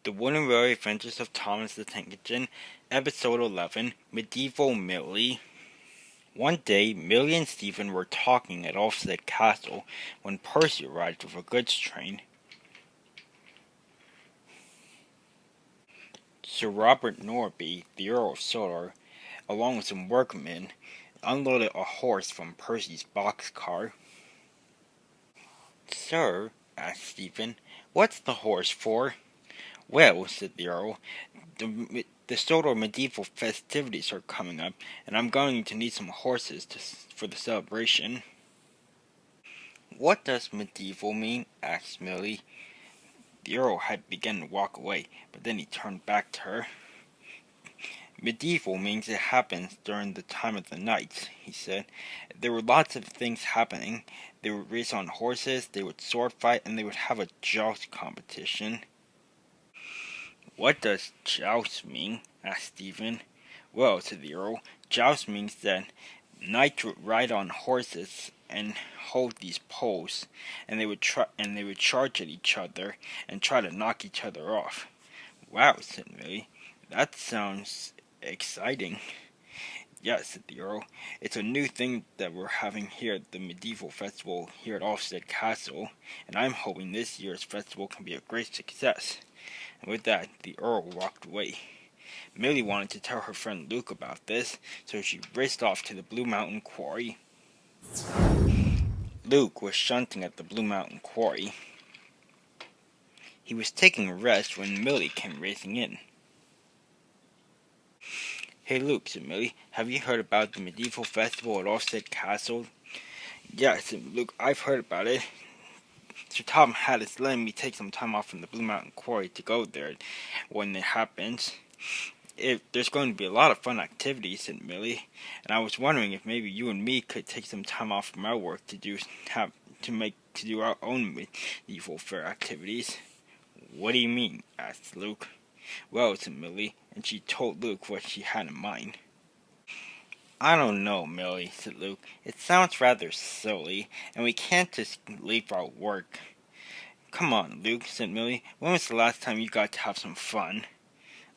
The Wooden Railway Adventures of Thomas the Tank Engine, Episode 11, Medieval Millie. One day, Millie and Stephen were talking at Offset Castle when Percy arrived with a goods train. Sir Robert Norby, the Earl of Solar, along with some workmen, unloaded a horse from Percy's boxcar. "Sir," asked Stephen, "what's the horse for?" "Well," said the Earl, the Solar medieval festivities are coming up, and I'm going to need some horses for the celebration." "What does medieval mean?" asked Millie. The Earl had begun to walk away, but then he turned back to her. "Medieval means it happens during the time of the knights," he said. "There were lots of things happening. They would race on horses, they would sword fight, and they would have a joust competition." "What does joust mean?" asked Stephen. "Well," said the Earl, "joust means that knights would ride on horses and hold these poles, and they would charge at each other and try to knock each other off." "Wow," said Millie, "that sounds exciting." "Yes," said the Earl, "it's a new thing that we're having here at the medieval festival here at Offset Castle, and I'm hoping this year's festival can be a great success." And with that, the Earl walked away. Millie wanted to tell her friend Luke about this, so she raced off to the Blue Mountain Quarry. Luke was shunting at the Blue Mountain Quarry. He was taking a rest when Millie came racing in. "Hey Luke," said Millie, "have you heard about the medieval festival at Offset Castle?" "Yes," said Luke, "I've heard about it. Sir Tom had us letting me take some time off from the Blue Mountain Quarry to go there when it happens. There's going to be a lot of fun activities," said Millie, "and I was wondering if maybe you and me could take some time off from our work to do our own medieval fair activities." "What do you mean?" asked Luke. "Well," said Millie, and she told Luke what she had in mind. "I don't know, Millie," said Luke. "It sounds rather silly, and we can't just leave our work." "Come on, Luke," said Millie. "When was the last time you got to have some fun?"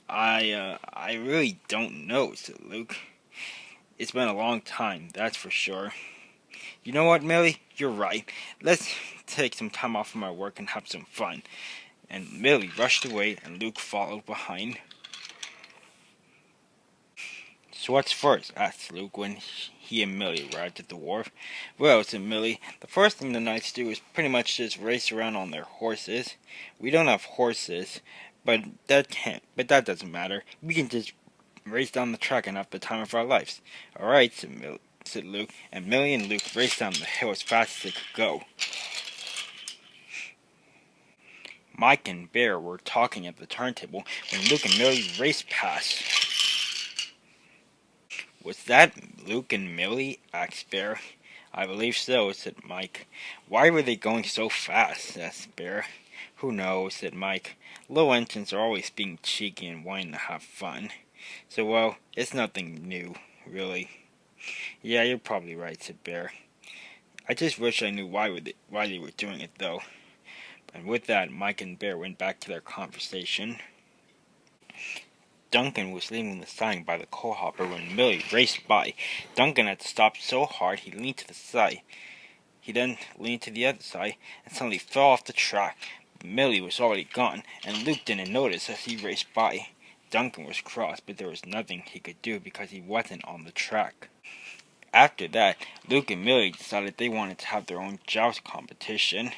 I really don't know," said Luke. "It's been a long time, that's for sure." "You know what, Millie? You're right. Let's take some time off from our work and have some fun." And Millie rushed away, and Luke followed behind. "So what's first?" asked Luke when he and Millie arrived at the wharf. "Well," said Millie, "the first thing the knights do is pretty much just race around on their horses. We don't have horses, but that doesn't matter. We can just race down the track and have the time of our lives." "All right," said Luke, and Millie and Luke raced down the hill as fast as they could go. Mike and Bear were talking at the turntable when Luke and Millie raced past. "Was that Luke and Millie?" asked Bear. "I believe so," said Mike. "Why were they going so fast?" asked Bear. "Who knows?" said Mike. "Low engines are always being cheeky and wanting to have fun. So, well, it's nothing new, really." "Yeah, you're probably right," said Bear. "I just wish I knew why they were doing it, though." And with that, Mike and Bear went back to their conversation. Duncan was leaving the siding by the coal hopper when Millie raced by. Duncan had stopped so hard he leaned to the side. He then leaned to the other side and suddenly fell off the track. But Millie was already gone, and Luke didn't notice as he raced by. Duncan was cross, but there was nothing he could do because he wasn't on the track. After that, Luke and Millie decided they wanted to have their own joust competition.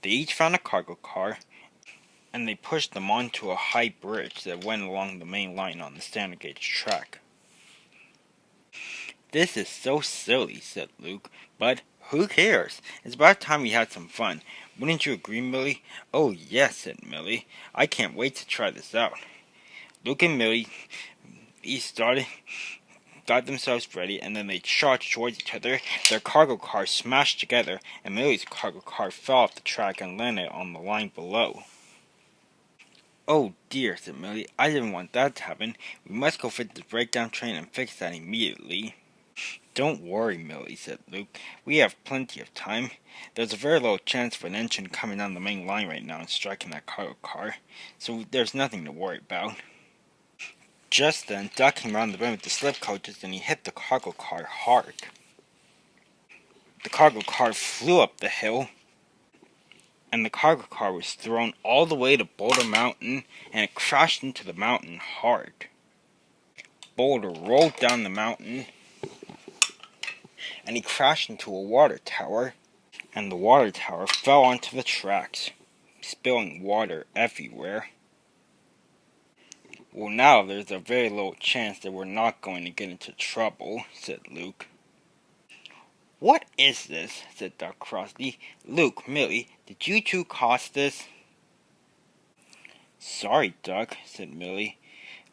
They each found a cargo car, and they pushed them onto a high bridge that went along the main line on the standard gauge track. "This is so silly," said Luke, "but who cares? It's about time we had some fun. Wouldn't you agree, Millie?" "Oh, yes," said Millie. "I can't wait to try this out." Luke and Millie got themselves ready, and then they charged towards each other. Their cargo cars smashed together, and Millie's cargo car fell off the track and landed on the line below. "Oh dear," said Millie, "I didn't want that to happen. We must go fit the breakdown train and fix that immediately." Don't worry, Millie, said Luke. We have plenty of time. There's a very low chance of an engine coming down the main line right now and striking that cargo car, so there's nothing to worry about. Just then, Duck came around the bend with the slip coaches and he hit the cargo car hard. The cargo car flew up the hill, and the cargo car was thrown all the way to Boulder Mountain, and it crashed into the mountain hard. Boulder rolled down the mountain, and he crashed into a water tower, and the water tower fell onto the tracks, spilling water everywhere. Well, now there's a very low chance that we're not going to get into trouble, said Luke. What is this? Said Duck crossly. Luke, Millie, did you two cause this? Sorry, Duck, said Millie.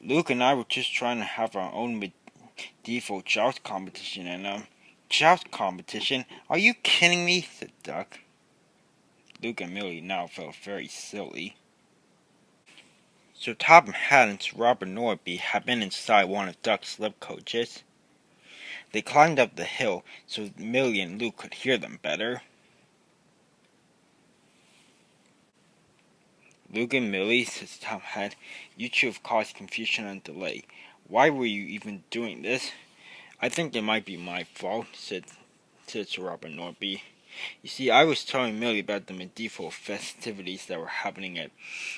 Luke and I were just trying to have our own medieval joust competition, and joust competition? Are you kidding me? Said Duck. Luke and Millie now felt very silly. So Tom Hatt and Robert Norby had been inside one of Duck's slip coaches. They climbed up the hill so Millie and Luke could hear them better. Luke and Millie, says Tom Hatt, you two have caused confusion and delay. Why were you even doing this? I think it might be my fault, said Sir Robert Norby. You see, I was telling Millie about the medieval festivities that were happening at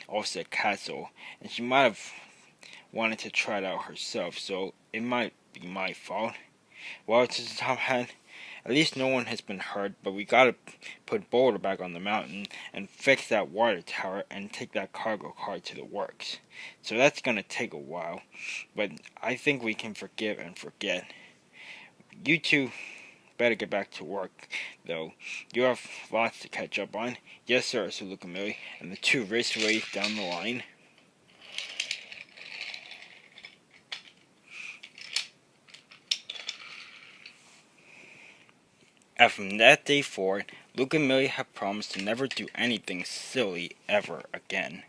Ulstead Castle, and she might have wanted to try it out herself, so it might be my fault. Well, says Tom Hatt, at least no one has been hurt, but we gotta put Boulder back on the mountain and fix that water tower and take that cargo car to the works. So that's gonna take a while, but I think we can forgive and forget. You two better get back to work, though. You have lots to catch up on. Yes, sir, said Luke and Millie, and the two raced away down the line. And from that day forward, Luke and Millie have promised to never do anything silly ever again.